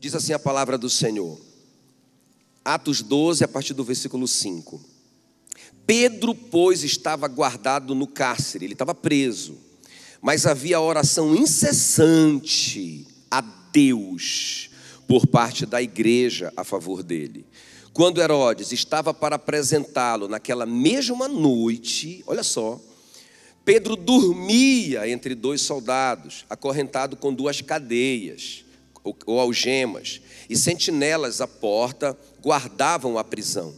Diz assim a palavra do Senhor. Atos 12, a partir do versículo 5. Pedro, pois, estava guardado no cárcere, ele estava preso, mas havia oração incessante a Deus por parte da igreja a favor dele. Quando Herodes estava para apresentá-lo naquela mesma noite, olha só, Pedro dormia entre dois soldados, acorrentado com duas cadeias ou algemas, e sentinelas à porta guardavam a prisão.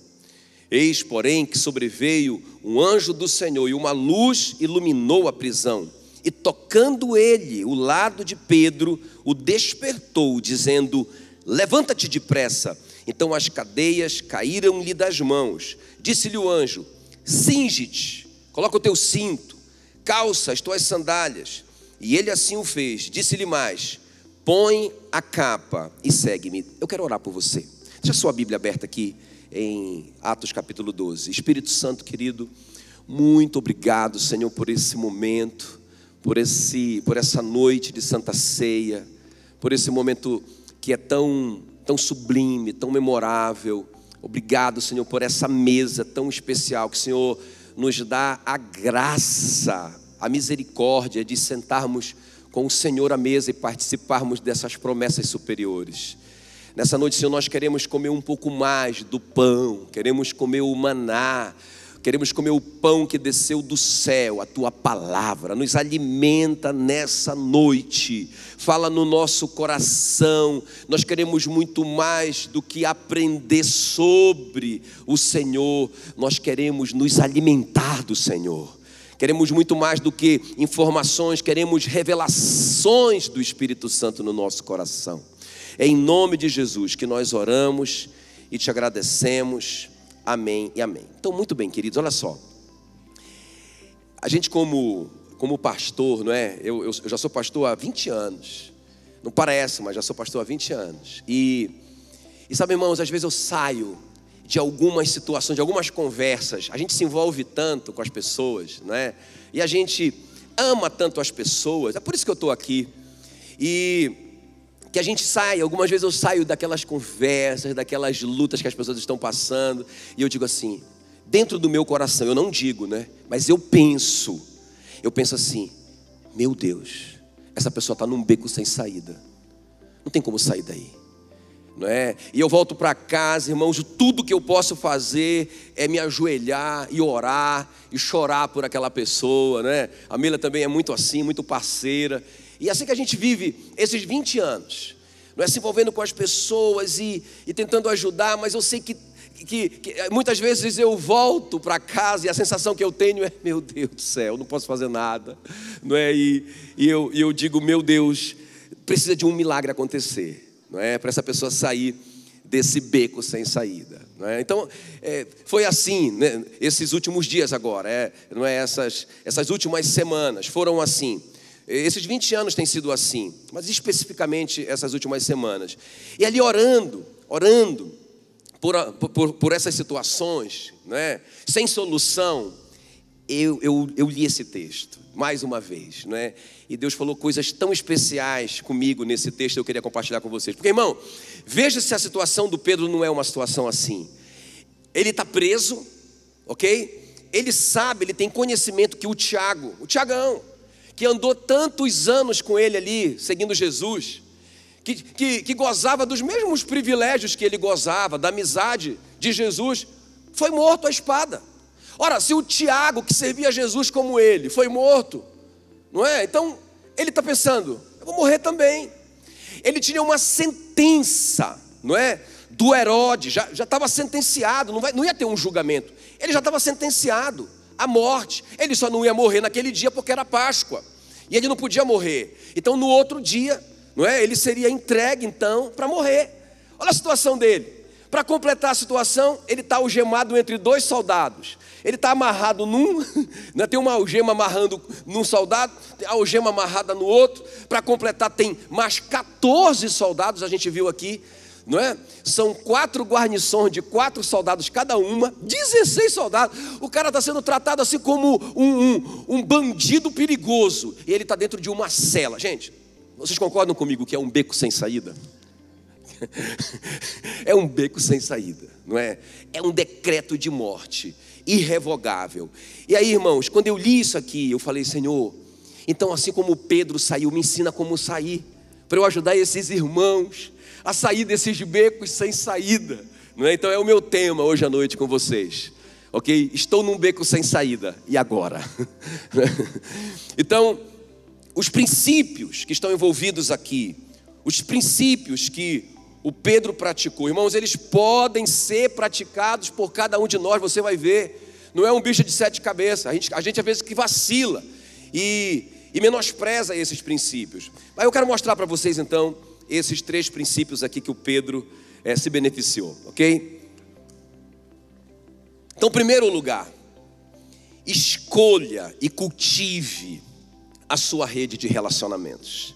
Eis, porém, que sobreveio um anjo do Senhor e uma luz iluminou a prisão. E tocando ele o lado de Pedro, o despertou, dizendo: levanta-te depressa. Então as cadeias caíram-lhe das mãos. Disse-lhe o anjo: cinge-te, coloca o teu cinto, calça as tuas sandálias. E ele assim o fez. Disse-lhe mais: põe a capa e segue-me. Eu quero orar por você. Deixa a sua Bíblia aberta aqui em Atos capítulo 12. Espírito Santo querido, muito obrigado, Senhor, por esse momento, por essa noite de Santa Ceia, por esse momento que é tão sublime, tão memorável. Obrigado, Senhor, por essa mesa tão especial que o Senhor nos dá a graça, a misericórdia de sentarmos com o Senhor à mesa e participarmos dessas promessas superiores. Nessa noite, Senhor, nós queremos comer um pouco mais do pão, queremos comer o maná, queremos comer o pão que desceu do céu, a Tua palavra. Nos alimenta nessa noite, fala no nosso coração. Nós queremos muito mais do que aprender sobre o Senhor, nós queremos nos alimentar do Senhor. Queremos muito mais do que informações, queremos revelações do Espírito Santo no nosso coração. É em nome de Jesus que nós oramos e te agradecemos. Amém e amém. Então, muito bem, queridos, olha só. A gente como pastor, não é? Eu já sou pastor há 20 anos. Não parece, mas já sou pastor há 20 anos. E sabe, irmãos, às vezes eu saio de algumas situações, de algumas conversas. A gente se envolve tanto com as pessoas, não é? E a gente ama tanto as pessoas. É por isso que eu estou aqui. E que a gente sai, algumas vezes eu saio daquelas conversas, daquelas lutas que as pessoas estão passando, e eu digo assim, dentro do meu coração, eu não digo, né? Mas eu penso assim, meu Deus, essa pessoa está num beco sem saída, não tem como sair daí, não é? E eu volto para casa, irmãos, tudo que eu posso fazer é me ajoelhar e orar e chorar por aquela pessoa, né? A Mila também é muito assim, muito parceira. E assim que a gente vive esses 20 anos, não é, se envolvendo com as pessoas e tentando ajudar, mas eu sei que muitas vezes eu volto para casa e a sensação que eu tenho é, meu Deus do céu, não posso fazer nada, não é? E eu digo, meu Deus, precisa de um milagre acontecer, não é? Para essa pessoa sair desse beco sem saída, não é? Então, foi assim, né? Esses últimos dias agora, não é? Essas últimas semanas foram assim. Esses 20 anos têm sido assim, mas especificamente essas últimas semanas. E ali orando por essas situações, né, sem solução, eu li esse texto, mais uma vez, né, e Deus falou coisas tão especiais comigo nesse texto, eu queria compartilhar com vocês. Porque, irmão, veja se a situação do Pedro não é uma situação assim. Ele está preso, ok? Ele sabe, ele tem conhecimento que o Tiagão, que andou tantos anos com ele ali, seguindo Jesus, que gozava dos mesmos privilégios que ele gozava, da amizade de Jesus, foi morto à espada. Ora, se o Tiago, que servia a Jesus como ele, foi morto, não é? Então, ele está pensando, eu vou morrer também. Ele tinha uma sentença, não é? Do Herodes, já estava sentenciado, não ia ter um julgamento. Ele já estava sentenciado à morte. Ele só não ia morrer naquele dia porque era Páscoa. E ele não podia morrer. Então no outro dia, não é? Ele seria entregue então para morrer. Olha a situação dele. Para completar a situação, ele está algemado entre dois soldados. Ele está amarrado num, né? Tem uma algema amarrando num soldado, tem a algema amarrada no outro. Para completar tem mais 14 soldados, a gente viu aqui, não é? São 4 guarnições de 4 soldados cada uma, 16 soldados. O cara está sendo tratado assim como um bandido perigoso. E ele está dentro de uma cela. Gente, vocês concordam comigo que é um beco sem saída? É um beco sem saída, não é? É um decreto de morte irrevogável. E aí, irmãos, quando eu li isso aqui, eu falei: Senhor, então assim como Pedro saiu, me ensina como sair, para eu ajudar esses irmãos a sair desses becos sem saída, não é? Então é o meu tema hoje à noite com vocês, ok? Estou num beco sem saída, e agora? Então, os princípios que estão envolvidos aqui, os princípios que o Pedro praticou, irmãos, eles podem ser praticados por cada um de nós. Você vai ver, não é um bicho de 7 cabeças. A gente às vezes que vacila e menospreza esses princípios. Mas eu quero mostrar para vocês então esses 3 princípios aqui que o Pedro se beneficiou, ok? Então, em primeiro lugar, escolha e cultive a sua rede de relacionamentos.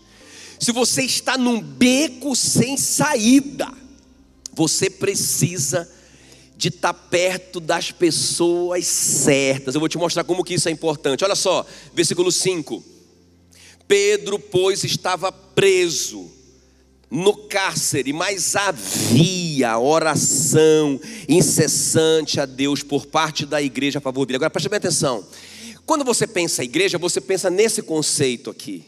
Se você está num beco sem saída, você precisa de estar perto das pessoas certas. Eu vou te mostrar como que isso é importante. Olha só, versículo 5. Pedro, pois, estava preso no cárcere, mas havia oração incessante a Deus por parte da igreja a favor dele. Agora preste bem atenção. Quando você pensa em igreja, você pensa nesse conceito aqui,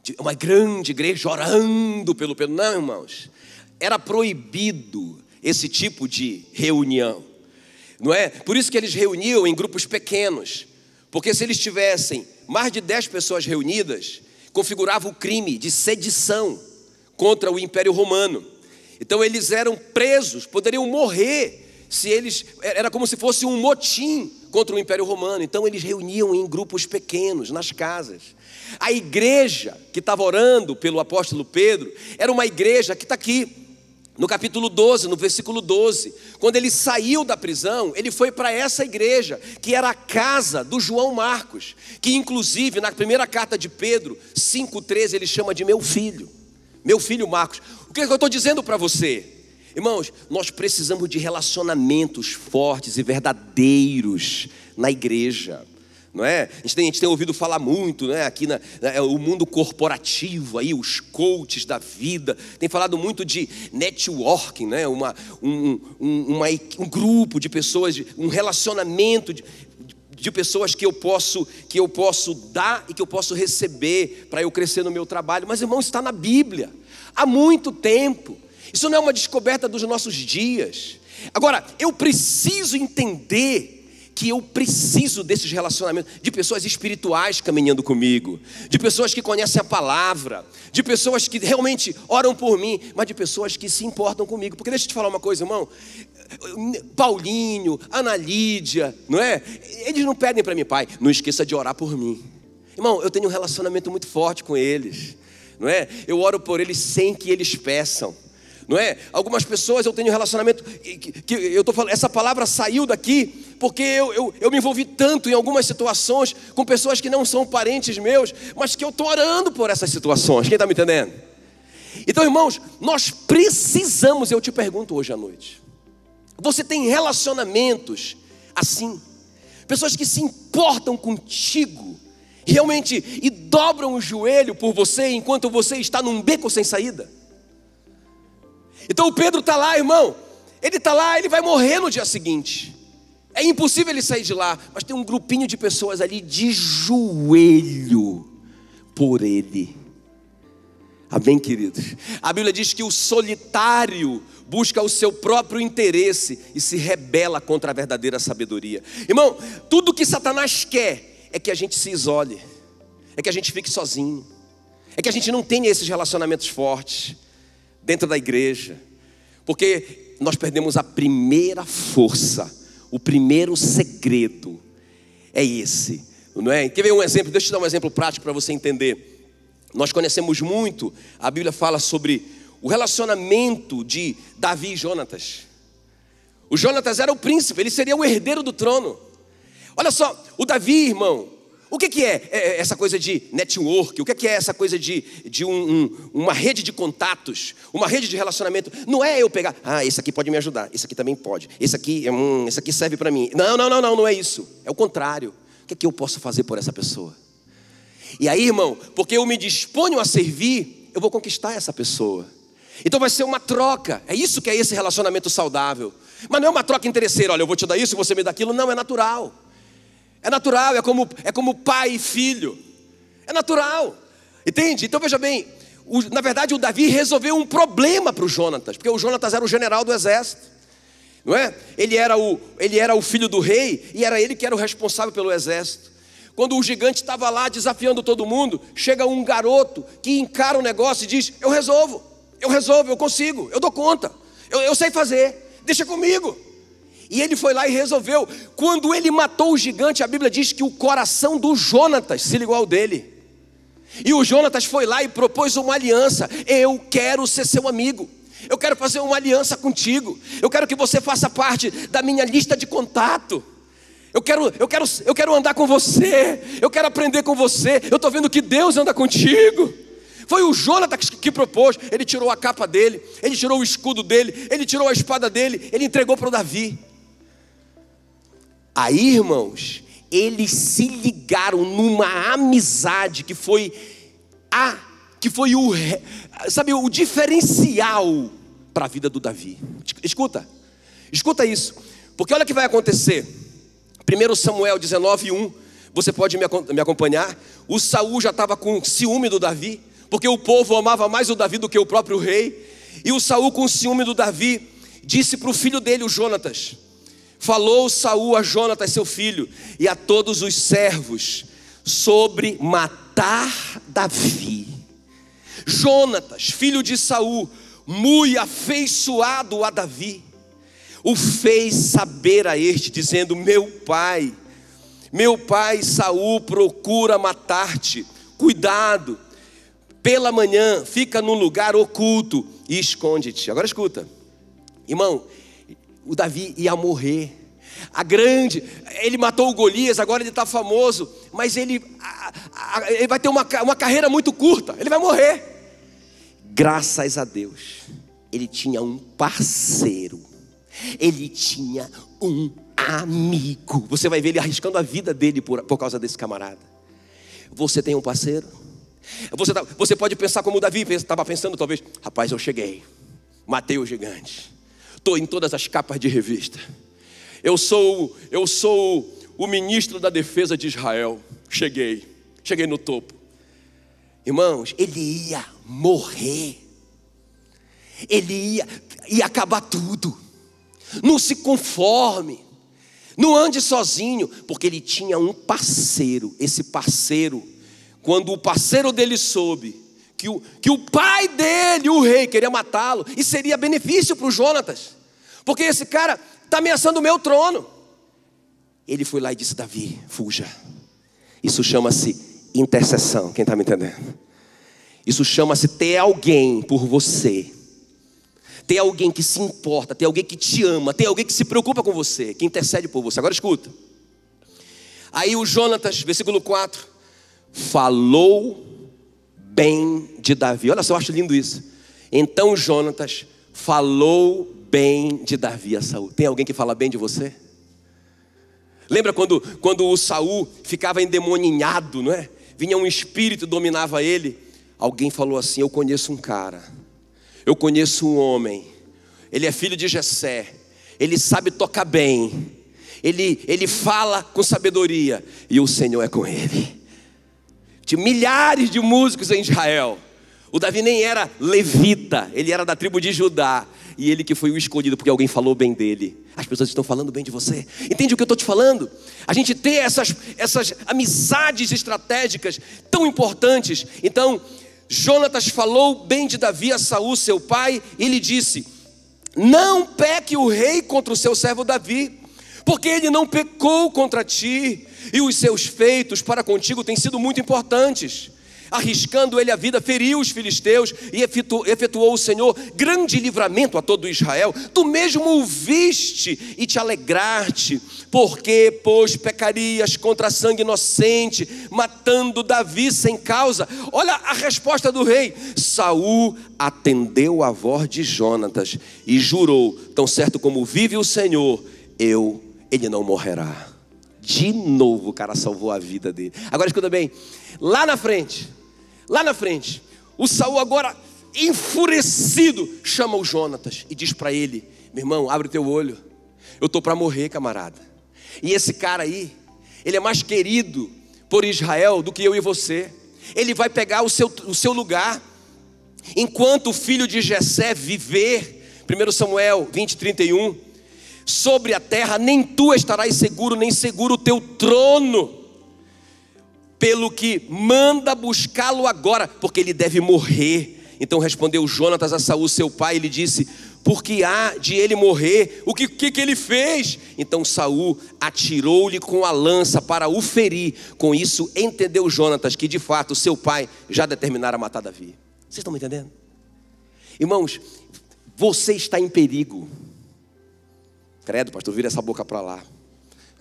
de uma grande igreja orando pelo Pedro. Não, irmãos, era proibido esse tipo de reunião, não é? Por isso que eles reuniam em grupos pequenos, porque se eles tivessem mais de 10 pessoas reunidas, configurava o crime de sedição contra o Império Romano. Então eles eram presos, poderiam morrer, se eles, era como se fosse um motim contra o Império Romano. Então eles reuniam em grupos pequenos, nas casas. A igreja que estava orando pelo apóstolo Pedro, era uma igreja que está aqui, no capítulo 12, no versículo 12. Quando ele saiu da prisão, ele foi para essa igreja, que era a casa do João Marcos, que inclusive na primeira carta de Pedro, 5,13, ele chama de meu filho Marcos. O que eu estou dizendo para você? Irmãos, nós precisamos de relacionamentos fortes e verdadeiros na igreja, não é? A gente tem ouvido falar muito, né, aqui o mundo corporativo, aí, os coaches da vida, tem falado muito de networking, né? Um grupo de pessoas, um relacionamento de pessoas que eu posso dar e que eu posso receber para eu crescer no meu trabalho. Mas, irmão, está na Bíblia há muito tempo. Isso não é uma descoberta dos nossos dias. Agora, eu preciso entender que eu preciso desses relacionamentos, de pessoas espirituais caminhando comigo, de pessoas que conhecem a palavra, de pessoas que realmente oram por mim, mas de pessoas que se importam comigo. Porque deixa eu te falar uma coisa, irmão, Paulinho, Ana Lídia, não é? Eles não pedem para mim: pai, não esqueça de orar por mim. Irmão, eu tenho um relacionamento muito forte com eles, não é? Eu oro por eles sem que eles peçam, não é? Algumas pessoas eu tenho um relacionamento que eu estou falando, essa palavra saiu daqui porque eu me envolvi tanto em algumas situações com pessoas que não são parentes meus, mas que eu estou orando por essas situações. Quem está me entendendo? Então, irmãos, nós precisamos, eu te pergunto hoje à noite, você tem relacionamentos assim? Pessoas que se importam contigo realmente e dobram o joelho por você enquanto você está num beco sem saída? Então o Pedro está lá, irmão, ele está lá, ele vai morrer no dia seguinte. É impossível ele sair de lá, mas tem um grupinho de pessoas ali de joelho por ele. Amém, queridos? A Bíblia diz que o solitário busca o seu próprio interesse e se rebela contra a verdadeira sabedoria. Irmão, tudo que Satanás quer é que a gente se isole, é que a gente fique sozinho, é que a gente não tenha esses relacionamentos fortes dentro da igreja, porque nós perdemos a primeira força, o primeiro segredo é esse, não é? Quer ver um exemplo? Deixa eu te dar um exemplo prático para você entender. Nós conhecemos muito, a Bíblia fala sobre o relacionamento de Davi e Jonatas. O Jonatas era o príncipe, ele seria o herdeiro do trono. Olha só, o Davi, irmão, o que é essa coisa de network? O que é essa coisa de uma rede de contatos, uma rede de relacionamento? Não é eu pegar, esse aqui pode me ajudar, esse aqui também pode, esse aqui serve para mim. Não é isso, é o contrário. O que eu posso fazer por essa pessoa? E aí, irmão, porque eu me disponho a servir, eu vou conquistar essa pessoa. Então vai ser uma troca. É isso que é esse relacionamento saudável. Mas não é uma troca interesseira. Olha, eu vou te dar isso e você me dá aquilo. Não, é natural. É natural, é como pai e filho. É natural. Entende? Então veja bem, na verdade o Davi resolveu um problema para o Jonatas. Porque o Jonatas era o general do exército, não é? Ele era o filho do rei e era ele que era o responsável pelo exército. Quando o gigante estava lá desafiando todo mundo, chega um garoto que encara o negócio e diz: eu resolvo, eu consigo, eu dou conta, eu sei fazer, deixa comigo. E ele foi lá e resolveu. Quando ele matou o gigante, a Bíblia diz que o coração do Jonatas se ligou ao dele. E o Jonatas foi lá e propôs uma aliança. Eu quero ser seu amigo. Eu quero fazer uma aliança contigo. Eu quero que você faça parte da minha lista de contato. Eu quero andar com você. Eu quero aprender com você. Eu estou vendo que Deus anda contigo. Foi o Jonatas que propôs. Ele tirou a capa dele, ele tirou o escudo dele, ele tirou a espada dele, ele entregou para o Davi. Aí, irmãos, eles se ligaram numa amizade que foi o diferencial para a vida do Davi. Escuta isso, porque olha o que vai acontecer. 1 Samuel 19:1, você pode me acompanhar. O Saul já estava com ciúme do Davi, porque o povo amava mais o Davi do que o próprio rei. E o Saul, com ciúme do Davi, disse para o filho dele, o Jonatas: falou Saul a Jonatas, seu filho, e a todos os servos sobre matar Davi. Jonatas, filho de Saul, muito afeiçoado a Davi, o fez saber a este, dizendo: meu pai Saul procura matar-te. Cuidado, pela manhã fica num lugar oculto e esconde-te. Agora escuta, irmão, o Davi ia morrer. Ele matou o Golias, agora ele está famoso, mas ele vai ter uma carreira muito curta, ele vai morrer. Graças a Deus, ele tinha um parceiro, ele tinha um amigo. Você vai ver ele arriscando a vida dele por causa desse camarada. Você tem um parceiro? Você pode pensar como o Davi estava pensando, talvez: rapaz, eu cheguei, matei o gigante, estou em todas as capas de revista, eu sou o ministro da defesa de Israel, cheguei no topo. Irmãos, ele ia morrer, ele ia acabar tudo. Não se conforme, não ande sozinho, porque ele tinha um parceiro. Esse parceiro, quando o parceiro dele soube que o pai dele, o rei, queria matá-lo, e seria benefício para o Jonatas, porque esse cara está ameaçando o meu trono, ele foi lá e disse: Davi, fuja. Isso chama-se intercessão. Quem está me entendendo? Isso chama-se ter alguém por você, ter alguém que se importa, ter alguém que te ama, ter alguém que se preocupa com você, que intercede por você. Agora escuta. Aí o Jonatas, versículo 4, falou bem de Davi. Olha só, eu acho lindo isso. Então Jonatas falou bem de Davi a Saul. Tem alguém que fala bem de você? Lembra quando o Saul ficava endemoninhado, não é? Vinha um espírito e dominava ele. Alguém falou assim: eu conheço um cara, eu conheço um homem, ele é filho de Jessé, ele sabe tocar bem, ele fala com sabedoria, e o Senhor é com ele. Tinha milhares de músicos em Israel. O Davi nem era levita, ele era da tribo de Judá, e ele que foi o escolhido porque alguém falou bem dele. As pessoas estão falando bem de você. Entende o que eu estou te falando? A gente ter essas amizades estratégicas tão importantes. Então Jonatas falou bem de Davi a Saul, seu pai, e lhe disse: não peque o rei contra o seu servo Davi, porque ele não pecou contra ti, e os seus feitos para contigo têm sido muito importantes. Arriscando ele a vida, feriu os filisteus e efetuou o Senhor grande livramento a todo Israel. Tu mesmo o viste e te alegraste, porque, pois, pecarias contra sangue inocente, matando Davi sem causa. Olha a resposta do rei. Saul atendeu a voz de Jonatas e jurou: tão certo como vive o Senhor, ele não morrerá. De novo o cara salvou a vida dele. Agora escuta bem, lá na frente, o Saul agora enfurecido, chama o Jonatas e diz para ele: meu irmão, abre o teu olho, eu estou para morrer, camarada. E esse cara aí, ele é mais querido por Israel do que eu e você. Ele vai pegar o seu lugar. Enquanto o filho de Jessé viver, 1 Samuel 20:31, sobre a terra nem tu estarás seguro, nem seguro o teu trono. Pelo que manda buscá-lo agora, porque ele deve morrer. Então respondeu Jonatas a Saul, seu pai, e lhe disse: porque há de ele morrer? O que ele fez? Então Saul atirou-lhe com a lança para o ferir. Com isso entendeu Jonatas que de fato seu pai já determinara matar Davi. Vocês estão me entendendo? Irmãos, você está em perigo. Credo, pastor, vira essa boca para lá.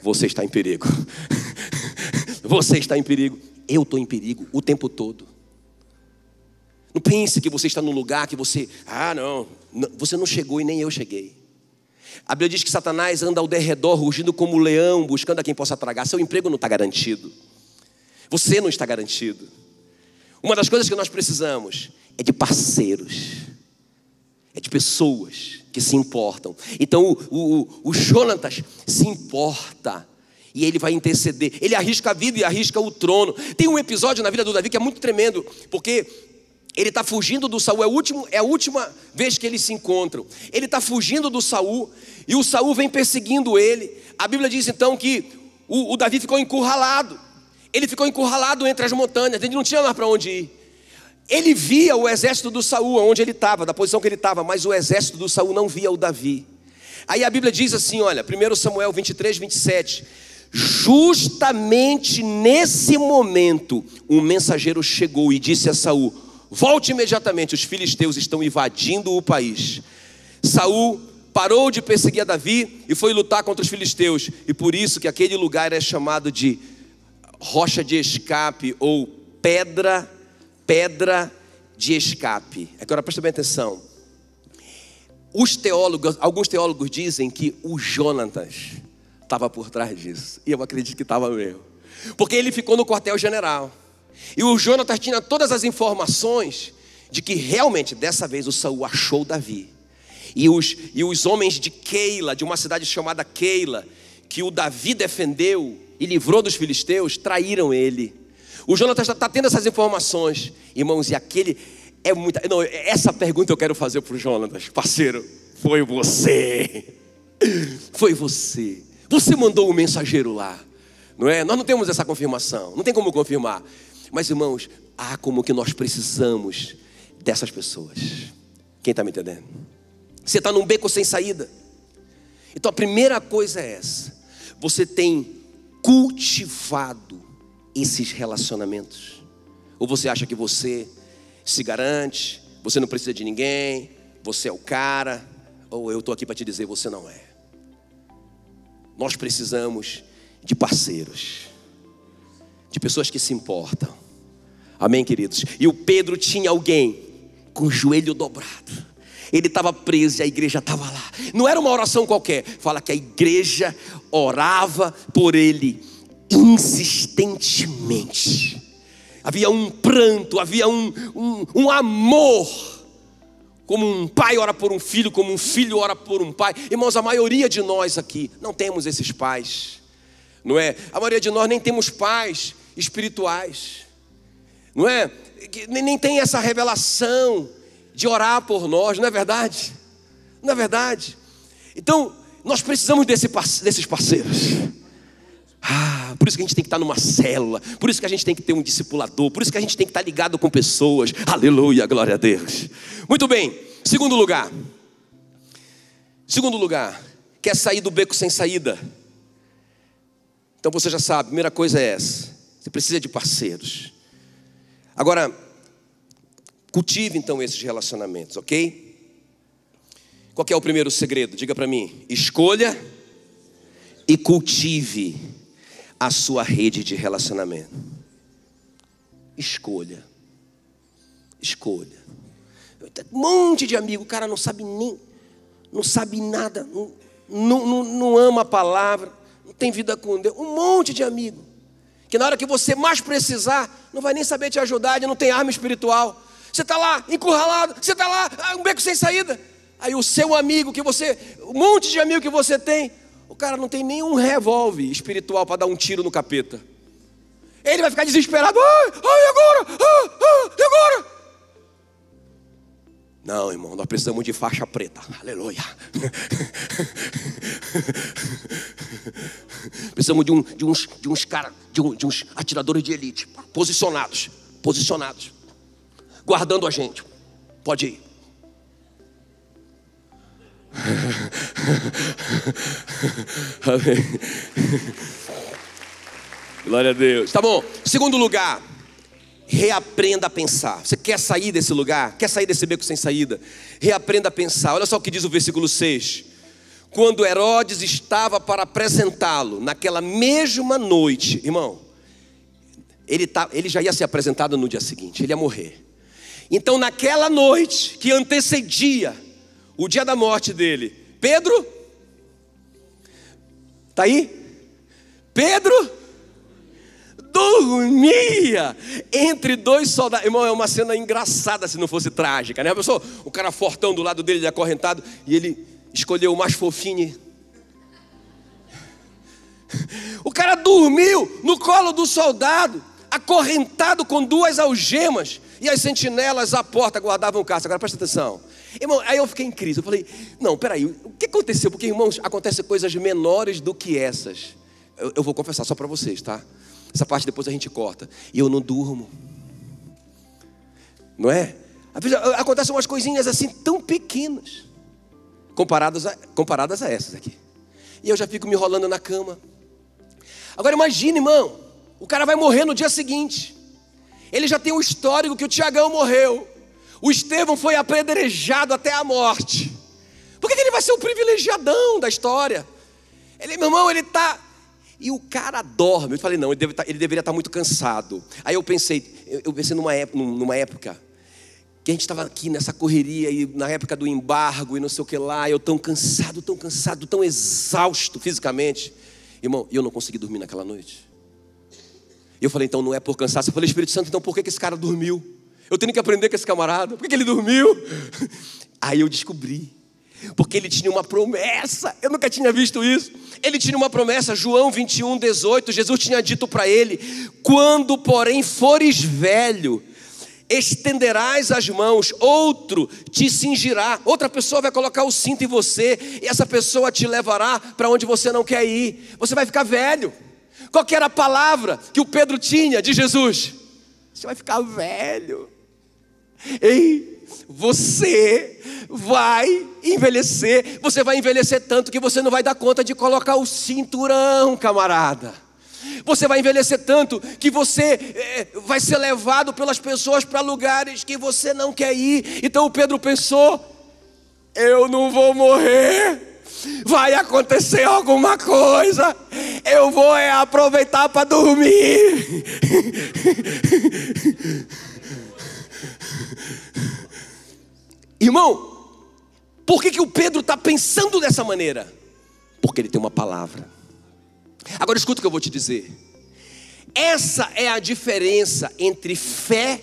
Você está em perigo. Você está em perigo. Eu estou em perigo o tempo todo. Não pense que você está num lugar que você... não, você não chegou e nem eu cheguei. A Bíblia diz que Satanás anda ao derredor, rugindo como um leão, buscando a quem possa tragar. Seu emprego não está garantido. Você não está garantido. Uma das coisas que nós precisamos é de parceiros. É de pessoas que se importam. Então o Jonatas se importa. E ele vai interceder. Ele arrisca a vida e arrisca o trono. Tem um episódio na vida do Davi que é muito tremendo, porque ele está fugindo do Saul. É a última vez que eles se encontram. Ele está fugindo do Saul e o Saul vem perseguindo ele. A Bíblia diz então que o Davi ficou encurralado. Ele ficou encurralado entre as montanhas. Ele não tinha mais para onde ir. Ele via o exército do Saul onde ele estava, da posição que ele estava, mas o exército do Saul não via o Davi. Aí a Bíblia diz assim, olha, 1 Samuel 23:27. Justamente nesse momento, um mensageiro chegou e disse a Saul: volte imediatamente, os filisteus estão invadindo o país. Saul parou de perseguir a Davi e foi lutar contra os filisteus. E por isso que aquele lugar é chamado de rocha de escape, ou pedra de escape. Agora presta bem atenção. Alguns teólogos dizem que o Jonatas estava por trás disso. E eu acredito que estava mesmo. Porque ele ficou no quartel-general. E o Jonatas tinha todas as informações de que realmente dessa vez o Saul achou Davi. E os homens de Keila, de uma cidade chamada Keila, que o Davi defendeu e livrou dos filisteus, traíram ele. O Jonatas está tendo essas informações. Irmãos, e aquele é muita... Não, essa pergunta eu quero fazer para o Jonatas. Parceiro, foi você. Foi você. Você mandou o mensageiro lá, não é? Nós não temos essa confirmação, não tem como confirmar. Mas irmãos, como que nós precisamos dessas pessoas. Quem está me entendendo? Você está num beco sem saída. Então a primeira coisa é essa: você tem cultivado esses relacionamentos? Ou você acha que você se garante, você não precisa de ninguém, você é o cara? Ou eu estou aqui para te dizer, você não é. Nós precisamos de parceiros, de pessoas que se importam. Amém, queridos? E o Pedro tinha alguém com o joelho dobrado. Ele estava preso e a igreja estava lá. Não era uma oração qualquer. Fala que a igreja orava por ele insistentemente. Havia um pranto, havia um amor. Como um pai ora por um filho, como um filho ora por um pai. Irmãos, a maioria de nós aqui não temos esses pais, não é? A maioria de nós nem temos pais espirituais, não é? Nem tem essa revelação de orar por nós, não é verdade? Não é verdade? Então, nós precisamos desses parceiros. Por isso que a gente tem que estar numa célula, por isso que a gente tem que ter um discipulador, por isso que a gente tem que estar ligado com pessoas. Aleluia, glória a Deus. Muito bem, segundo lugar, quer sair do beco sem saída? Então você já sabe, a primeira coisa é essa: você precisa de parceiros. Agora, cultive então esses relacionamentos, ok? Qual que é o primeiro segredo? Diga para mim: escolha e cultive a sua rede de relacionamento. Escolha. Um monte de amigo, o cara não sabe nada, não ama a palavra, não tem vida com Deus. Um monte de amigo que na hora que você mais precisar, não vai nem saber te ajudar, não tem arma espiritual. Você está lá encurralado, você está lá, um beco sem saída. Aí o seu amigo um monte de amigo que você tem, o cara não tem nenhum revólver espiritual para dar um tiro no capeta. Ele vai ficar desesperado. Ai, agora? E agora? Não, irmão, nós precisamos de faixa preta. Aleluia. Precisamos de uns caras, de uns atiradores de elite, posicionados, guardando a gente. Pode ir. Amém. Glória a Deus. Tá bom. Segundo lugar, reaprenda a pensar. Você quer sair desse lugar? Quer sair desse beco sem saída? Reaprenda a pensar. Olha só o que diz o versículo 6. Quando Herodes estava para apresentá-lo, naquela mesma noite, irmão, ele já ia ser apresentado no dia seguinte, ele ia morrer. Então naquela noite que antecedia o dia da morte dele, Pedro, tá aí? Pedro dormia entre dois soldados. Irmão, é uma cena engraçada se não fosse trágica, né? A pessoa, o cara fortão do lado dele, acorrentado, e ele escolheu o mais fofinho. O cara dormiu no colo do soldado, acorrentado com 2 algemas, e as sentinelas à porta guardavam o cássio. Agora presta atenção, irmão, aí eu fiquei em crise. Eu falei, não, peraí, o que aconteceu? Porque, irmãos, acontecem coisas menores do que essas. Eu vou confessar só para vocês, tá? Essa parte depois a gente corta. E eu não durmo, não é? Às vezes acontecem umas coisinhas assim tão pequenas comparadas a essas aqui. E eu já fico me enrolando na cama. Agora imagine, irmão, o cara vai morrer no dia seguinte. Ele já tem um histórico que o Tiagão morreu, o Estevão foi apedrejado até a morte. Por que ele vai ser o privilegiadão da história? Meu irmão, ele está... E o cara dorme. Eu falei, não, ele deveria estar muito cansado. Aí eu pensei numa época que a gente estava aqui nessa correria, e na época do embargo e não sei o que lá, eu tão cansado, tão exausto fisicamente. Irmão, eu não consegui dormir naquela noite. E eu falei, então não é por cansaço. Eu falei, Espírito Santo, então por que esse cara dormiu? Eu tenho que aprender com esse camarada. Por que ele dormiu? Aí eu descobri. Porque ele tinha uma promessa. Eu nunca tinha visto isso. Ele tinha uma promessa. João 21:18. Jesus tinha dito para ele: quando porém fores velho, estenderás as mãos, outro te cingirá, outra pessoa vai colocar o cinto em você, e essa pessoa te levará para onde você não quer ir. Você vai ficar velho. Qual que era a palavra que o Pedro tinha de Jesus? Você vai ficar velho. Ei, você vai envelhecer. Você vai envelhecer tanto que você não vai dar conta de colocar o cinturão, camarada. Você vai envelhecer tanto que você vai ser levado pelas pessoas para lugares que você não quer ir. Então o Pedro pensou: eu não vou morrer, vai acontecer alguma coisa, eu vou aproveitar para dormir. Irmão, por que o Pedro está pensando dessa maneira? Porque ele tem uma palavra. Agora escuta o que eu vou te dizer. Essa é a diferença entre fé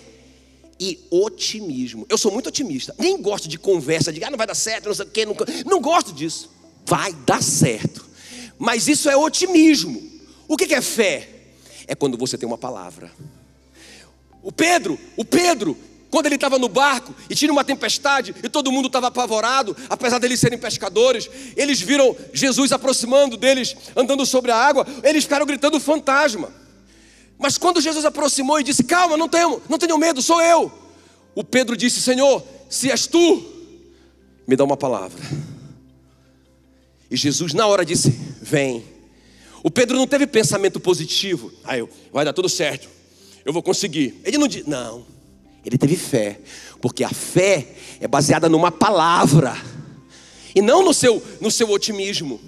e otimismo. Eu sou muito otimista, nem gosto de conversa de não vai dar certo, não sei o quê, não gosto disso. Vai dar certo. Mas isso é otimismo. O que é fé? É quando você tem uma palavra. O Pedro, quando ele estava no barco e tinha uma tempestade e todo mundo estava apavorado, apesar deles serem pescadores, eles viram Jesus aproximando deles, andando sobre a água, eles ficaram gritando fantasma. Mas quando Jesus aproximou e disse: calma, não tenham medo, sou eu. O Pedro disse: Senhor, se és tu, me dá uma palavra. E Jesus na hora disse: vem. O Pedro não teve pensamento positivo: vai dar tudo certo, eu vou conseguir. Ele não disse, não. Ele teve fé, porque a fé é baseada numa palavra e não no seu otimismo.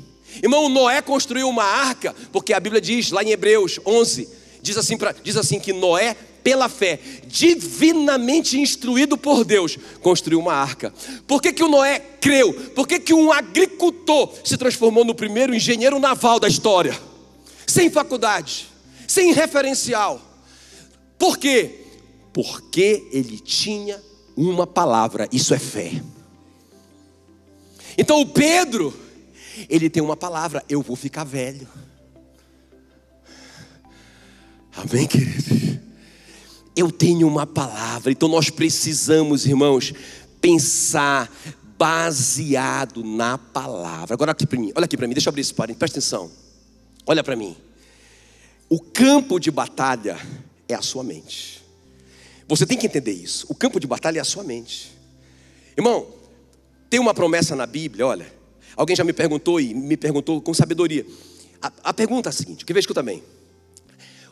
Irmão, Noé construiu uma arca, porque a Bíblia diz lá em Hebreus 11, diz assim que Noé, pela fé, divinamente instruído por Deus, construiu uma arca. Por que o Noé creu? Por que um agricultor se transformou no primeiro engenheiro naval da história? Sem faculdade, sem referencial. Por quê? Porque ele tinha uma palavra, isso é fé. Então o Pedro, ele tem uma palavra: eu vou ficar velho. Amém, queridos? Eu tenho uma palavra. Então nós precisamos, irmãos, pensar baseado na palavra. Agora aqui para mim, olha aqui para mim, deixa eu abrir esse parênteses, presta atenção. Olha para mim. O campo de batalha é a sua mente. Você tem que entender isso. O campo de batalha é a sua mente. Irmão, tem uma promessa na Bíblia, olha. Alguém já me perguntou e me perguntou com sabedoria. A pergunta é a seguinte, que escuta bem.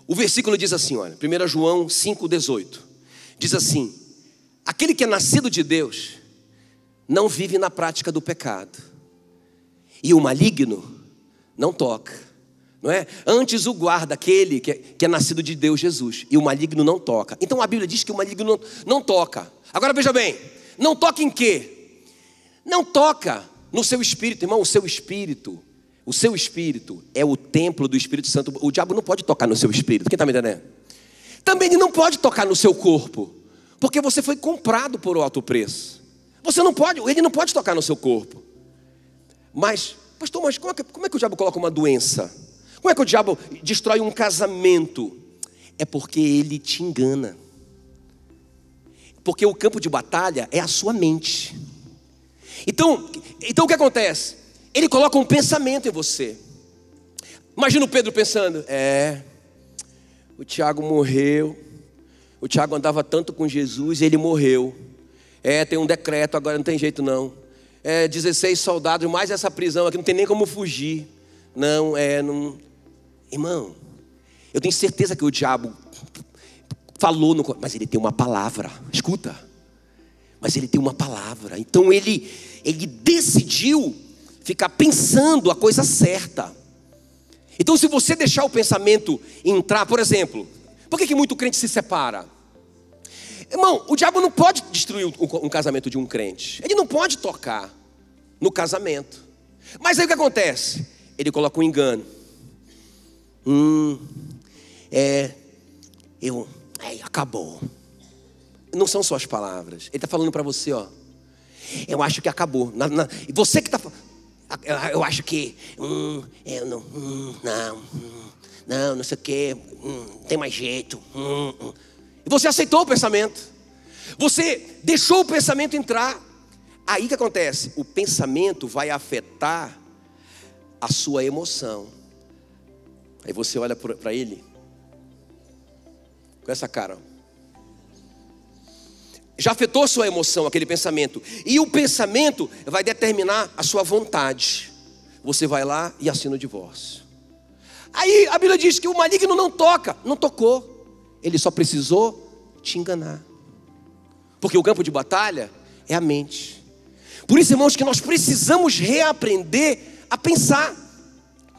O versículo diz assim, olha, 1 João 5,18. Diz assim: aquele que é nascido de Deus não vive na prática do pecado, e o maligno não toca, não é? Antes o guarda aquele que é nascido de Deus, Jesus, e o maligno não toca. Então a Bíblia diz que o maligno não toca. Agora veja bem, não toca em quê? Não toca no seu espírito, irmão. O seu espírito é o templo do Espírito Santo. O diabo não pode tocar no seu espírito. Quem está me entendendo? Também ele não pode tocar no seu corpo, porque você foi comprado por alto preço. Ele não pode tocar no seu corpo. Mas, pastor, como é que o diabo coloca uma doença? Como é que o diabo destrói um casamento? É porque ele te engana. Porque o campo de batalha é a sua mente. Então o que acontece? Ele coloca um pensamento em você. Imagina o Pedro pensando: o Tiago morreu. O Tiago andava tanto com Jesus e ele morreu. Tem um decreto, agora não tem jeito não. 16 soldados, mais essa prisão aqui, não tem nem como fugir. Não. Irmão, eu tenho certeza que o diabo falou, mas ele tem uma palavra. Escuta. Mas ele tem uma palavra. Então ele decidiu ficar pensando a coisa certa. Então se você deixar o pensamento entrar, por exemplo, por que muito crente se separa? Irmão, o diabo não pode destruir um casamento de um crente. Ele não pode tocar no casamento. Mas aí o que acontece? Ele coloca um engano. Acabou. Não são suas palavras. Ele está falando para você, ó. Eu acho que acabou. Você que está falando. Eu acho que não sei o que, não tem mais jeito. E você aceitou o pensamento. Você deixou o pensamento entrar. Aí o que acontece? O pensamento vai afetar a sua emoção. Aí você olha para ele com essa cara. Já afetou a sua emoção, aquele pensamento. E o pensamento vai determinar a sua vontade. Você vai lá e assina o divórcio. Aí a Bíblia diz que o maligno não toca. Não tocou. Ele só precisou te enganar. Porque o campo de batalha é a mente. Por isso, irmãos, que nós precisamos reaprender a pensar.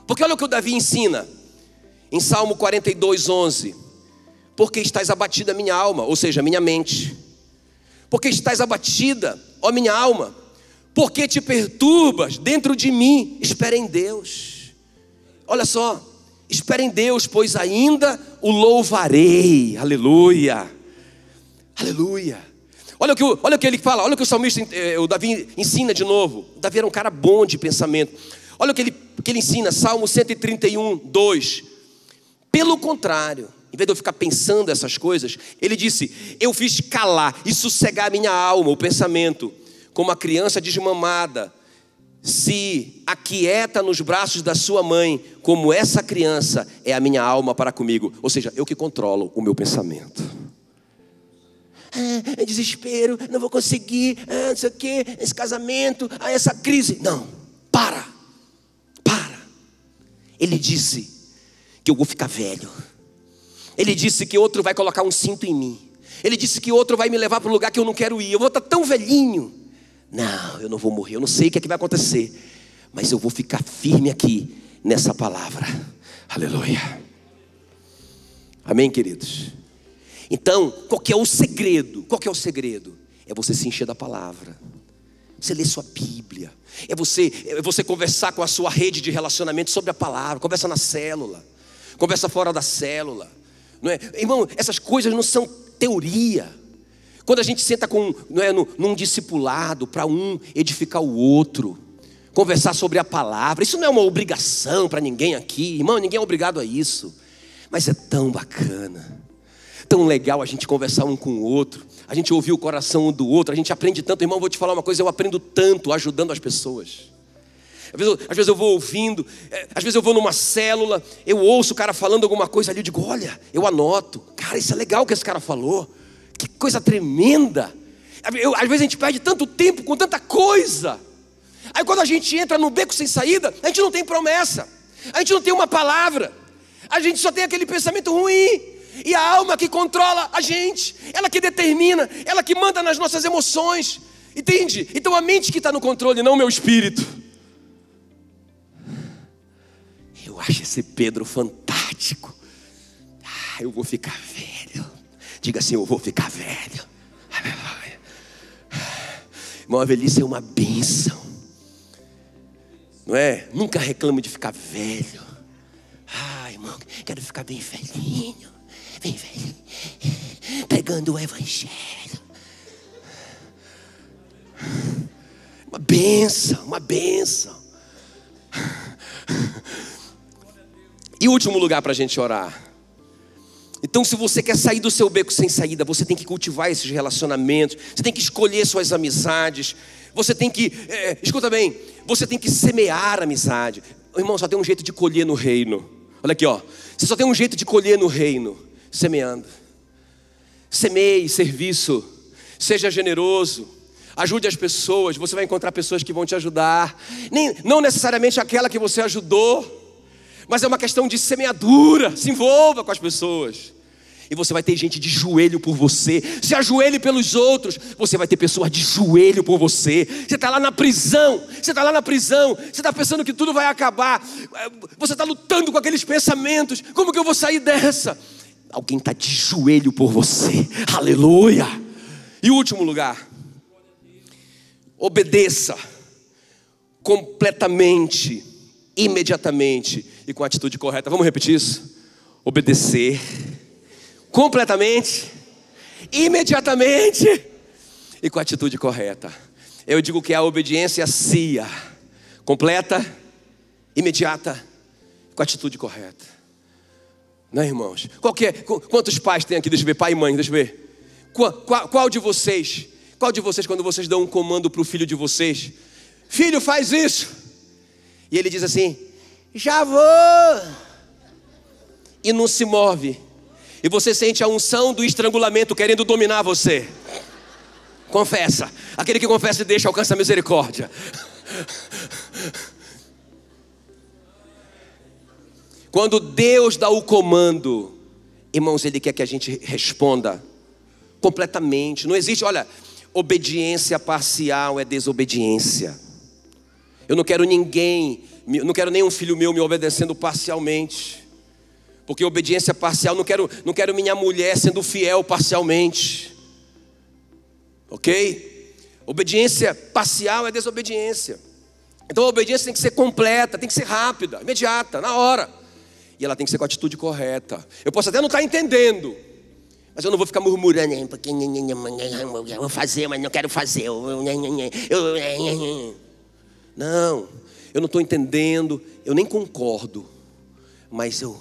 Porque olha o que o Davi ensina. Em Salmo 42:11. Porque estás abatida a minha alma, ou seja, a minha mente. Porque estás abatida, ó minha alma, porque te perturbas dentro de mim. Espera em Deus. Olha só, espera em Deus, pois ainda o louvarei. Aleluia, aleluia. Olha o que ele fala, olha o que o salmista, o Davi ensina de novo. O Davi era um cara bom de pensamento. Olha o que ele ensina, Salmo 131:2. Pelo contrário, em vez de eu ficar pensando essas coisas, ele disse: eu fiz calar e sossegar a minha alma, o pensamento, como a criança desmamada se aquieta nos braços da sua mãe, como essa criança é a minha alma para comigo. Ou seja, eu que controlo o meu pensamento. É desespero, não vou conseguir, não sei o que, esse casamento, essa crise. Não, para. Ele disse que eu vou ficar velho. Ele disse que outro vai colocar um cinto em mim. Ele disse que outro vai me levar para um lugar que eu não quero ir. Eu vou estar tão velhinho. Não, eu não vou morrer. Eu não sei o que é que vai acontecer, mas eu vou ficar firme aqui nessa palavra. Aleluia. Amém, queridos? Então, qual que é o segredo? É você se encher da palavra. Você ler sua Bíblia. É você conversar com a sua rede de relacionamento sobre a palavra. Conversa na célula. Conversa fora da célula. Não é? Irmão, essas coisas não são teoria. Quando a gente senta num discipulado para um edificar o outro, conversar sobre a palavra, isso não é uma obrigação para ninguém aqui, irmão, ninguém é obrigado a isso. Mas é tão bacana, tão legal a gente conversar um com o outro, a gente ouvir o coração um do outro, a gente aprende tanto. Irmão, vou te falar uma coisa, eu aprendo tanto ajudando as pessoas. Às vezes eu vou ouvindo, às vezes eu vou numa célula, eu ouço o cara falando alguma coisa ali, eu digo, olha, eu anoto, cara, isso é legal que esse cara falou, que coisa tremenda. Às vezes a gente perde tanto tempo com tanta coisa. Aí quando a gente entra no beco sem saída, a gente não tem promessa, a gente não tem uma palavra, a gente só tem aquele pensamento ruim. E a alma que controla a gente, ela que determina, ela que manda nas nossas emoções, entende? Então a mente que está no controle, não o meu espírito. Eu acho esse Pedro fantástico. Eu vou ficar velho. Diga assim, eu vou ficar velho. Irmão, a velhice é uma bênção, não é? Nunca reclamo de ficar velho. Irmão, quero ficar bem velhinho, pregando o evangelho. Uma bênção, uma bênção. E último lugar para a gente orar. Então, se você quer sair do seu beco sem saída, você tem que cultivar esses relacionamentos, você tem que escolher suas amizades, você tem que, escuta bem, você tem que semear amizade. Irmão, só tem um jeito de colher no reino. Olha aqui, ó. Você só tem um jeito de colher no reino, semeando. Semeie serviço, seja generoso, ajude as pessoas. Você vai encontrar pessoas que vão te ajudar, não necessariamente aquela que você ajudou, mas é uma questão de semeadura. Se envolva com as pessoas, e você vai ter gente de joelho por você. Se ajoelhe pelos outros, você vai ter pessoas de joelho por você. Você está lá na prisão, você está pensando que tudo vai acabar, você está lutando com aqueles pensamentos, como que eu vou sair dessa? Alguém está de joelho por você, aleluia. E último lugar, obedeça completamente, imediatamente e com a atitude correta. Vamos repetir isso? Obedecer completamente, imediatamente e com a atitude correta. Eu digo que a obediência cia, completa, imediata, com a atitude correta. Não é, irmãos? Quantos pais tem aqui? Deixa eu ver, pai e mãe, deixa eu ver. Qual de vocês, quando vocês dão um comando para o filho de vocês, filho, faz isso, e ele diz assim, já vou, e não se move, e você sente a unção do estrangulamento querendo dominar você? Confessa. Aquele que confessa e deixa alcança a misericórdia. Quando Deus dá o comando, irmãos, Ele quer que a gente responda completamente. Não existe, olha, obediência parcial é desobediência. Eu não quero não quero nenhum filho meu me obedecendo parcialmente. Porque obediência parcial, não quero minha mulher sendo fiel parcialmente. Ok? Obediência parcial é desobediência. Então a obediência tem que ser completa, tem que ser rápida, imediata, na hora. E ela tem que ser com a atitude correta. Eu posso até não estar entendendo, mas eu não vou ficar murmurando, porque eu vou fazer, mas não quero fazer. Não, eu não estou entendendo, eu nem concordo, mas eu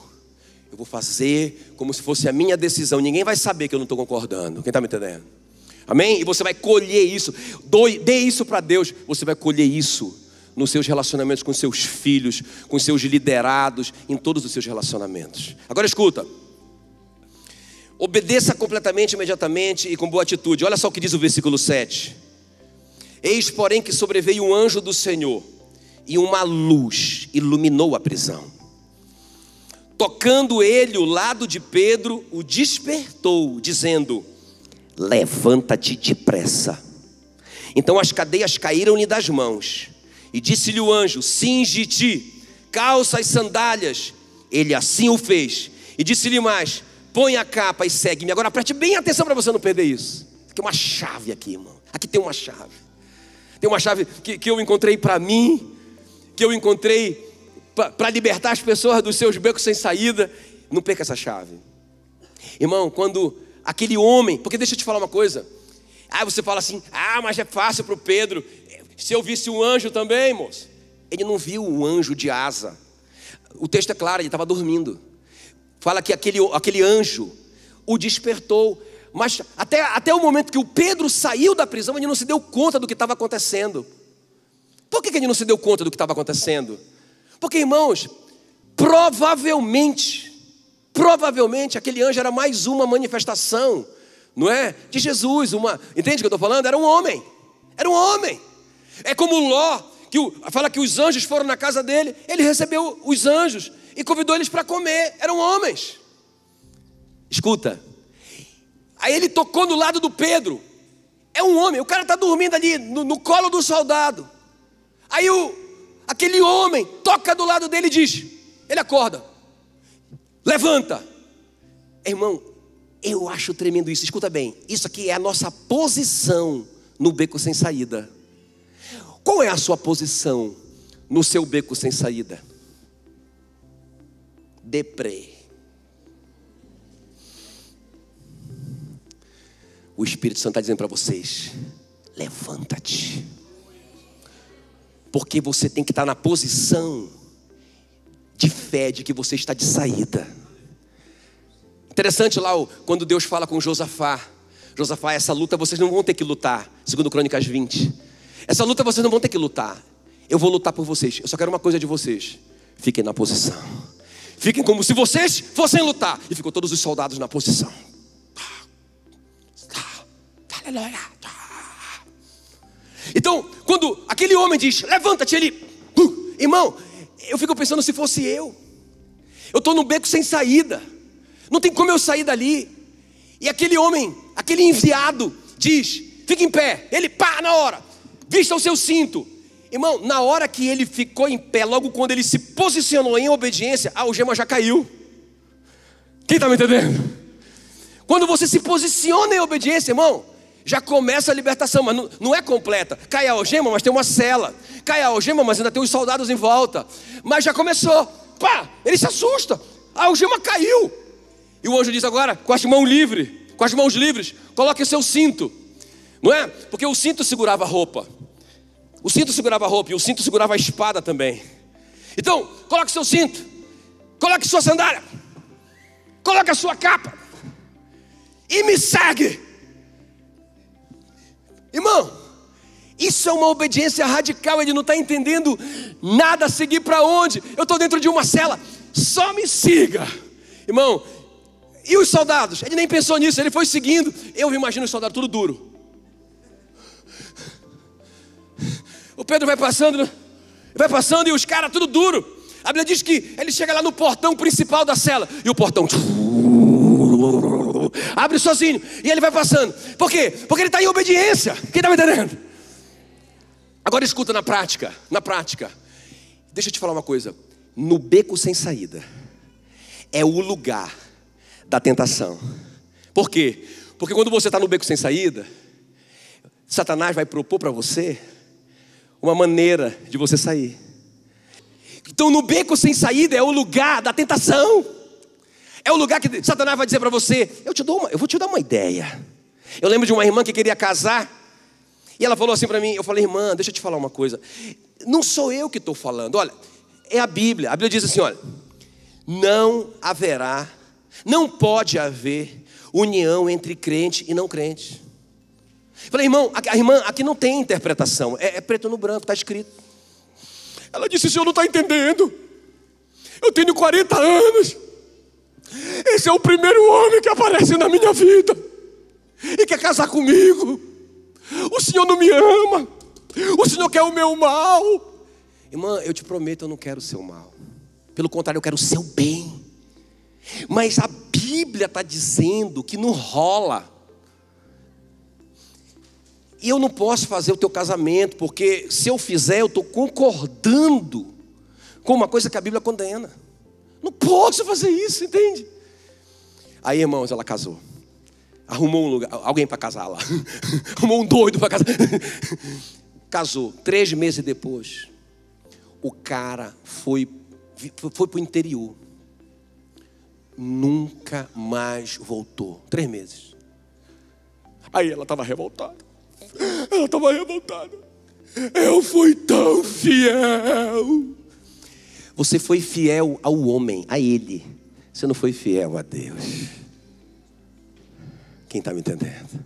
vou fazer como se fosse a minha decisão. Ninguém vai saber que eu não estou concordando. Quem está me entendendo? Amém? E você vai colher isso. Dê isso para Deus. Você vai colher isso nos seus relacionamentos com seus filhos, com seus liderados, em todos os seus relacionamentos. Agora escuta. Obedeça completamente, imediatamente e com boa atitude. Olha só o que diz o versículo 7. Eis, porém, que sobreveio um anjo do Senhor, e uma luz iluminou a prisão. Tocando ele o lado de Pedro, o despertou, dizendo, levanta-te depressa. Então as cadeias caíram-lhe das mãos. E disse-lhe o anjo, cinge-te, calça as sandálias. Ele assim o fez. E disse-lhe mais, põe a capa e segue-me. Agora preste bem atenção para você não perder isso. Tem uma chave aqui, irmão. Aqui tem uma chave. Tem uma chave que eu encontrei para mim, que eu encontrei para libertar as pessoas dos seus becos sem saída. Não perca essa chave. Irmão, quando aquele homem, porque deixa eu te falar uma coisa, Aí você fala assim, mas é fácil para o Pedro. Se eu visse um anjo também, moço. Ele não viu um anjo de asa. O texto é claro, ele estava dormindo. Fala que aquele anjo o despertou. Mas até o momento que o Pedro saiu da prisão, ele não se deu conta do que estava acontecendo. Por que ele não se deu conta do que estava acontecendo? Porque, irmãos, provavelmente aquele anjo era mais uma manifestação, não é? De Jesus, entende o que eu estou falando? Era um homem. É como Ló, fala que os anjos foram na casa dele, ele recebeu os anjos e convidou eles para comer, eram homens. Escuta, aí ele tocou no lado do Pedro, é um homem, o cara está dormindo ali no colo do soldado. Aí aquele homem toca do lado dele e diz, ele acorda, levanta. Irmão, eu acho tremendo isso, escuta bem, isso aqui é a nossa posição no beco sem saída. Qual é a sua posição no seu beco sem saída? Deprê. O Espírito Santo está dizendo para vocês, levanta-te. Porque você tem que estar na posição de fé de que você está de saída. Interessante lá quando Deus fala com Josafá. Josafá, essa luta vocês não vão ter que lutar. Segundo Crônicas 20. Essa luta vocês não vão ter que lutar. Eu vou lutar por vocês. Eu só quero uma coisa de vocês. Fiquem na posição. Fiquem como se vocês fossem lutar. E ficou todos os soldados na posição. Aleluia. Então, quando aquele homem diz, levanta-te, ele... irmão, eu fico pensando se fosse eu. Eu estou num beco sem saída. Não tem como eu sair dali. E aquele homem, aquele enviado, diz, fica em pé. Ele, na hora, vista o seu cinto. Irmão, na hora que ele ficou em pé, logo quando ele se posicionou em obediência, a algema já caiu. Quem está me entendendo? Quando você se posiciona em obediência, irmão, já começa a libertação, mas não é completa. Cai a algema, mas tem uma cela. Cai a algema, mas ainda tem os soldados em volta. Mas já começou. Ele se assusta. A algema caiu. E o anjo diz agora, com as mãos livres, coloque o seu cinto. Não é? Porque o cinto segurava a roupa. O cinto segurava a roupa e o cinto segurava a espada também. Então, coloque seu cinto. Coloque sua sandália. Coloque a sua capa. E me segue. Irmão, isso é uma obediência radical. Ele não está entendendo nada, seguir para onde? Eu estou dentro de uma cela, só me siga. Irmão, e os soldados? Ele nem pensou nisso, ele foi seguindo. Eu imagino os soldados tudo duro. O Pedro vai passando e os caras tudo duro. A Bíblia diz que ele chega lá no portão principal da cela e o portão abre sozinho e ele vai passando. Por quê? Porque ele está em obediência. Quem está me entendendo? Agora escuta na prática. Deixa eu te falar uma coisa. No beco sem saída é o lugar da tentação. Por quê? Porque quando você está no beco sem saída, Satanás vai propor para você uma maneira de você sair. Então no beco sem saída é o lugar da tentação. É o lugar que Satanás vai dizer para você, eu vou te dar uma ideia. Eu lembro de uma irmã que queria casar. E ela falou assim para mim, eu falei, irmã, deixa eu te falar uma coisa. Não sou eu que estou falando, olha, é a Bíblia. A Bíblia diz assim, olha, não pode haver união entre crente e não crente. Eu falei, irmã, aqui não tem interpretação, é preto no branco, está escrito. Ela disse, o senhor não está entendendo. Eu tenho 40 anos. Esse é o primeiro homem que aparece na minha vida e quer casar comigo. O senhor não me ama. O senhor quer o meu mal. Irmã, eu te prometo, eu não quero o seu mal. Pelo contrário, eu quero o seu bem. Mas a Bíblia está dizendo que não rola. E eu não posso fazer o teu casamento, porque se eu fizer, eu estou concordando com uma coisa que a Bíblia condena. Não posso fazer isso, entende? Aí, irmãos, ela casou. Arrumou um lugar, alguém para casar lá. Arrumou um doido para casar. Casou. 3 meses depois, o cara foi para o interior. Nunca mais voltou. 3 meses. Aí ela estava revoltada. Eu fui tão fiel. Você foi fiel ao homem, a ele. Você não foi fiel a Deus. Quem está me entendendo?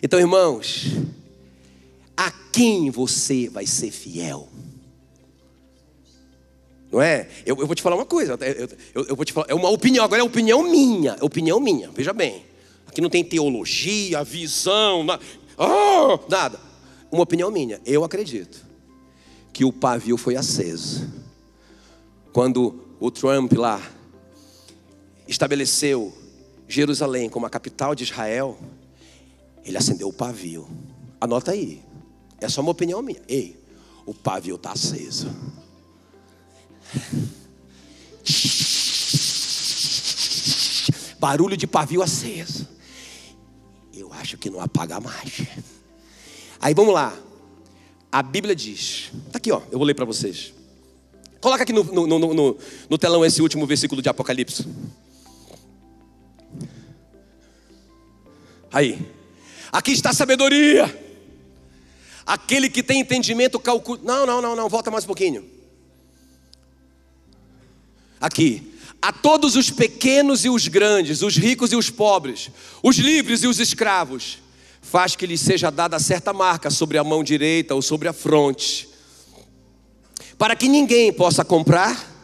Então, irmãos, a quem você vai ser fiel? Não é? Eu vou te falar uma coisa. Eu vou te falar, é uma opinião, agora é opinião minha. Veja bem, aqui não tem teologia, visão, nada. Uma opinião minha. Eu acredito que o pavio foi aceso quando o Trump lá estabeleceu Jerusalém como a capital de Israel. Ele acendeu o pavio. Anota aí. É só uma opinião minha. Ei, o pavio está aceso. Barulho de pavio aceso. Eu acho que não apaga mais. Aí vamos lá. A Bíblia diz. Está aqui, ó. Eu vou ler para vocês. Coloca aqui no telão esse último versículo de Apocalipse. Aí. Aqui está a sabedoria. Aquele que tem entendimento calcula. Não, volta mais um pouquinho. Aqui. A todos os pequenos e os grandes, os ricos e os pobres, os livres e os escravos, faz que lhes seja dada certa marca sobre a mão direita ou sobre a fronte, para que ninguém possa comprar,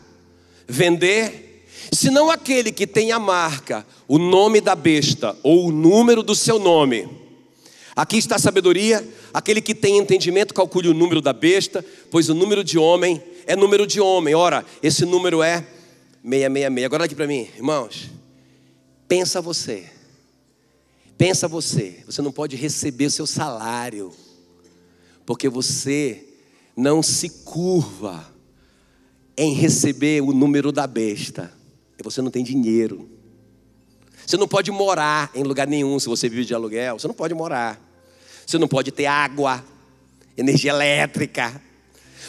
vender, senão aquele que tem a marca, o nome da besta ou o número do seu nome. Aqui está a sabedoria. Aquele que tem entendimento calcule o número da besta, pois o número de homem é número de homem. Ora, esse número é 666. Agora olha aqui para mim, irmãos. Pensa você. Você não pode receber o seu salário, porque você não se curva em receber o número da besta. E você não tem dinheiro. Você não pode morar em lugar nenhum se você vive de aluguel. Você não pode morar. Você não pode ter água, energia elétrica.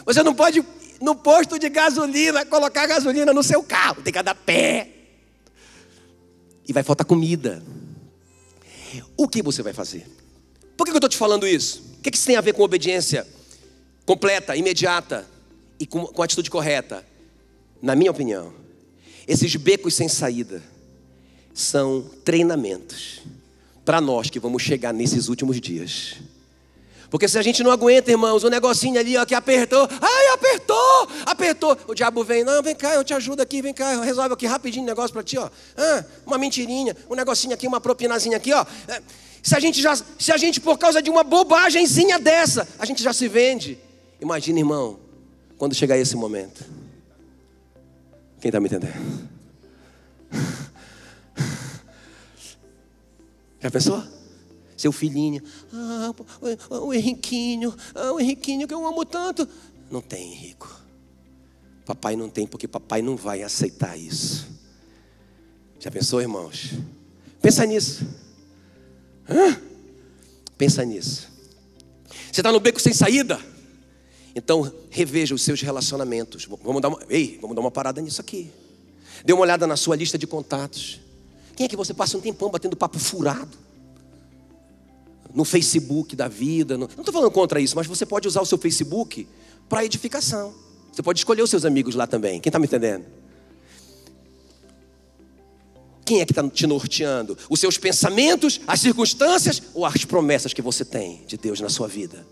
Você não pode, no posto de gasolina, colocar gasolina no seu carro. Tem que andar a pé. E vai faltar comida. O que você vai fazer? Por que eu estou te falando isso? O que isso tem a ver com obediência completa, imediata e com atitude correta? Na minha opinião, esses becos sem saída são treinamentos para nós que vamos chegar nesses últimos dias. Porque se a gente não aguenta, irmãos, um negocinho ali, ó, que apertou. Ai, apertou. O diabo vem, não, vem cá, eu te ajudo aqui, vem cá, eu resolvo aqui rapidinho um negócio para ti, ó. Uma mentirinha, um negocinho aqui, uma propinazinha aqui, ó. Se a gente por causa de uma bobagemzinha dessa, a gente já se vende. Imagina, irmão, quando chegar esse momento. Quem está me entendendo? Já pensou? Seu filhinho, o Henriquinho que eu amo tanto. Não tem, Henrico. Papai não tem, porque papai não vai aceitar isso. Já pensou, irmãos? Pensa nisso. Pensa nisso. Você está no beco sem saída? Então reveja os seus relacionamentos. Vamos dar uma parada nisso aqui. Dê uma olhada na sua lista de contatos. Quem é que você passa um tempão batendo papo furado? No Facebook da vida. Não estou falando contra isso, mas você pode usar o seu Facebook para edificação. Você pode escolher os seus amigos lá também. Quem está me entendendo? Quem é que está te norteando? Os seus pensamentos, as circunstâncias ou as promessas que você tem de Deus na sua vida?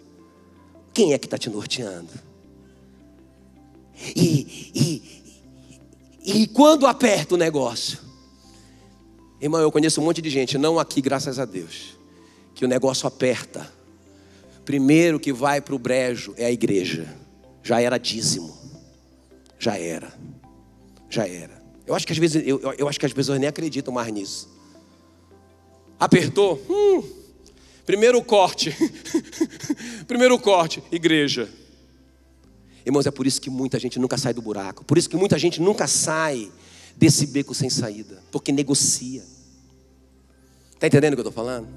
Quem é que está te norteando? E quando aperta o negócio? Irmão, eu conheço um monte de gente, não aqui, graças a Deus, que o negócio aperta. Primeiro que vai para o brejo é a igreja. Já era dízimo. Já era. Eu acho que às vezes eu acho que as pessoas nem acreditam mais nisso. Apertou? Primeiro corte. Primeiro corte, igreja. Irmãos, é por isso que muita gente nunca sai do buraco. Por isso que muita gente nunca sai desse beco sem saída. Porque negocia. Está entendendo o que eu estou falando?